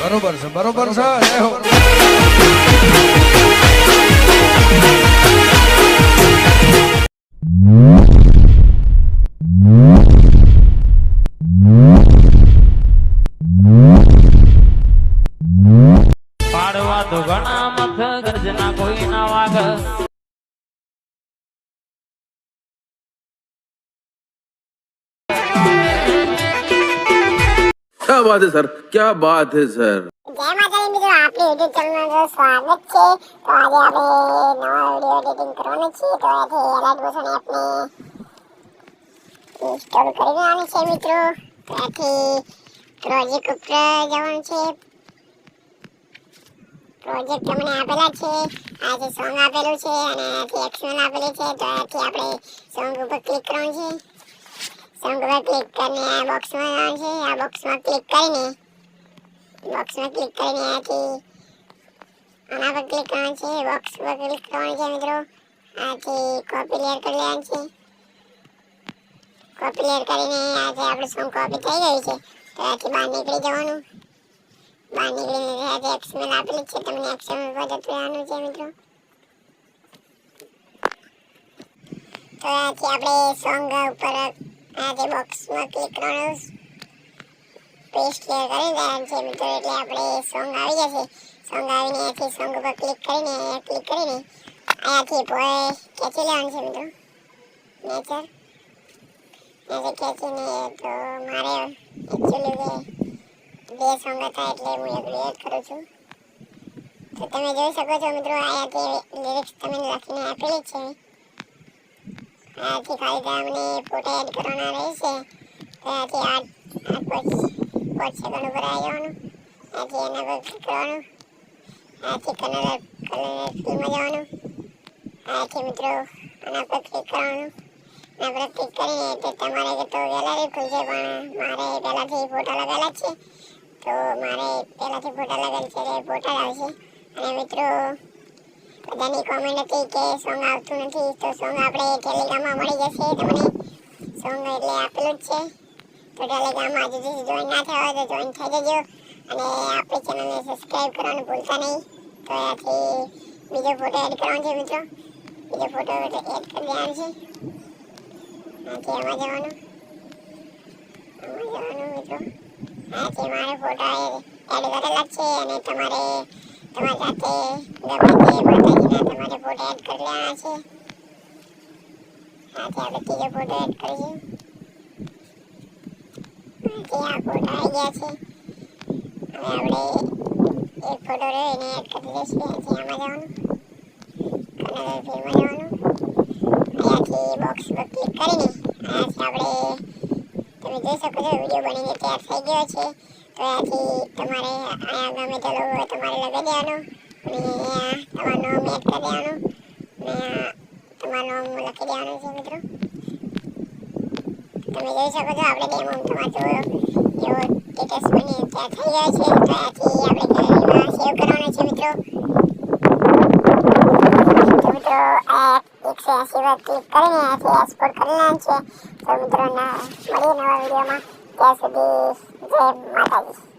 બરોબર છે, બરોબર છે. જય હો. પાડવા તો ઘણા મખ ગર્જના કોઈ ના વાગ क्या बात है सर, क्या बात है सर. जय माता दी મિત્રો, આપણી યુટ્યુબ ચેનલમાં સ્વાગત છે. તો આજે આપણે નવા વિડિયો એડિટિંગ કરવાનો છે. તો આથી એલર્ટ બટન એપને ઇન્સ્ટોલ કરી લેવાની છે મિત્રો. તો આથી પ્રોજેક્ટ ઉપર જવાનું છે. પ્રોજેક્ટ તમને આપેલા છે, આથી સોંગ આપેલું છે અને આથી એક્શન આપેલું છે. તો આથી આપણે સોંગ ઉપર ક્લિક કરવાનું છે. સોંગ ઉપર ક્લિક કરીને આ બોક્સમાં જવાનું છે. આ બોક્સમાં ક્લિક કરીને આથી આના પર ક્લિક કરવાનું છે. બોક્સ પર ક્લિક કરવાનું છે મિત્રો. આથી કોપી લેયર કરી લેવાનું છે. કોપી લેયર કરીને આથી આપણે સોંગ કોપી થઈ ગઈ છે. તો આથી બહાર નીકળી જવાનું. બહાર નીકળીને આથી એક્સએમએલ આપેલું છે, તમને એક્સએમએલ પર જતું રહેવાનું છે મિત્રો. તો આથી આપણે સોંગ ઉપર આથી બોક્સમાં ક્લિક કરવાનું, પેસ્ટ ક્લિયર કરી દેવાનું છે મિત્રો. એટલે આપણે સોંગ આવી જશે. સોંગ આવીને અહીંયાથી સોંગ ઉપર ક્લિક કરીને અહીંયાથી ખેંચી લેવાનું છે મિત્રો. નેચર અહીંયાથી ખેંચીને તો મારે એકચ્યુઅલી બે સોંગ હતા એટલે હું એક એડ કરું છું. તો તમે જોઈ શકો છો મિત્રો, અહીંયાથી લિરિક્સ તમે લખીને આપેલી છે. અહીંયાથી ખાલી તમને ફોટો એડ કરવાના રહેશે. તો અહીંયાથી 8 સેકન્ડ ઉપર આવી જવાનું. અહીંયાથી એના પર ક્લિક કરવાનું. અહીંયાથી કલર ફિલ્મમાં જવાનું. અહીંયાથી મિત્રો આના પર ક્લિક કરવાનું. આના પર ક્લિક કરીને તો તમારે તો ગેલેરી ખુલશે, પણ મારે પહેલાંથી ફોટા લગાવેલા છે. તો મારે પહેલાંથી ફોટા લગાવેલ છે એટલે ફોટા આવશે. અને મિત્રો બધાની કોમેન્ટ હતી કે સોંગ આવતું નથી, તો સોંગ આપણે ટેલિગ્રામમાં મળી જશે તમને. સોંગ એટલે આપેલું જ છે. તો ટેલિગ્રામમાં હજુ સુધી જોઈન ના થયા હોય તો જોઈન થઈ જજો. અને આપણી ચેનલને સબસ્ક્રાઈબ કરવાનું ભૂલતા નહીં. તો અહીંયાથી બીજો ફોટો એડ કરવાનો છે મિત્રો. બીજો ફોટો એડ કરી દેવાનો છે. અહીંયાથી આમાં જવાનું મિત્રો. અહીંયાથી મારે ફોટો એડ કરેલા છે અને તમારી સાથે ગમે તે માતાજીના તમારે ફોટો એડ કરી લેવાના છે. અહીંયાથી આપણે ત્રીજો ફોટો એડ કરીશું. આ ફોટો આવી ગયા છે. હવે આપણે એક ફોટો રહ્યો એને એડ કરી દઈશું. અહીંયાથી આમાં જવાનું, કલર ફિલ્મમાં જવાનું. અહીંયાથી બોક્સ પર ક્લિક કરીને અહીંયાથી આપણે તમે જોઈ શકો છો વિડીયો બનીને તૈયાર થઈ ગયો છે. તો અહીંયાથી તમારે અહીંયા ગમે તે લોગો હોય તમારે લગાવી દેવાનો અને અહીંયા તમારું નામ એડ કરી દેવાનું અને તમારું નામ લખી દેવાનું છે મિત્રો. તમે જોઈ શકો છો આપણે ડેમો તમારો એવો સ્ટેટસ બની તૈયાર થઈ ગયો છે. તો અહીંયાથી આપણે ગેલેરીમાં સેવ કરવાનો છે મિત્રો. તો મિત્રો આ 180 પર ક્લિક કરીને અહીંયાથી એક્સપોર્ટ કરી લેવાનું છે. તો મિત્રો મળીએ નવા વિડીયોમાં. ત્યાં સુધી જય માતાજી.